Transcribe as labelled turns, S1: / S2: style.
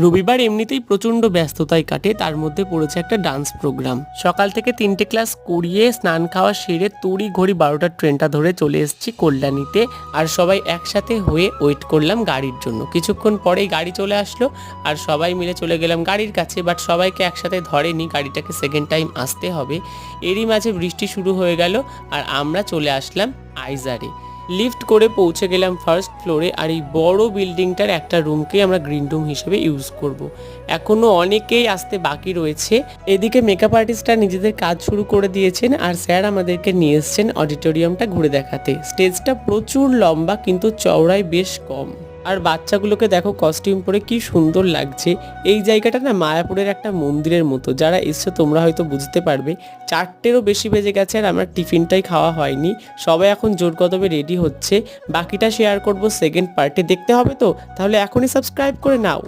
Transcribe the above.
S1: রবিবার এমনিতেই প্রচণ্ড ব্যস্ততায় কাটে, তার মধ্যে পড়েছে একটা ডান্স প্রোগ্রাম। সকাল থেকে 3টে ক্লাস করিয়ে স্নান খাওয়া সেরে তড়ি ঘড়ি 12টার ট্রেনটা ধরে চলে এসেছি কল্যাণীতে। আর সবাই একসাথে হয়ে ওয়েট করলাম গাড়ির জন্য। কিছুক্ষণ পরেই গাড়ি চলে আসলো আর সবাই মিলে চলে গেলাম গাড়ির কাছে। বাট সবাইকে একসাথে ধরেনি, গাড়িটাকে সেকেন্ড টাইম আসতে হবে। এরই মাঝে বৃষ্টি শুরু হয়ে গেল আর আমরা চলে আসলাম আইজারে। লিফট করে পৌঁছে গেলাম ফার্স্ট ফ্লোরে। আর এই বড় বিল্ডিংটার একটা রুমকে আমরা গ্রিন রুম হিসেবে ইউজ করব। এখনও অনেকেই আসতে বাকি রয়েছে। এদিকে মেকআপ আর্টিস্টরা নিজেদের কাজ শুরু করে দিয়েছেন আর স্যার আমাদেরকে নিয়ে এসছেন অডিটোরিয়ামটা ঘুরে দেখাতে। স্টেজটা প্রচুর লম্বা কিন্তু চওড়ায় বেশ কম। আর বাচ্চাগুলোকে দেখো কস্টিউম পরে কি সুন্দর লাগছে। এই জায়গাটা না মায়াপুরের একটা মন্দিরের মতো, যারা এসছো তোমরা হয়তো বুঝতে পারবে। 4টেরও বেশি বেজে গেছে আর আমার টিফিনটাই খাওয়া হয়নি। সবাই এখন জোর কদমে রেডি হচ্ছে। বাকিটা শেয়ার করব সেকেন্ড পার্টে, দেখতে হবে তো? তাহলে এখনই সাবস্ক্রাইব করে নাও।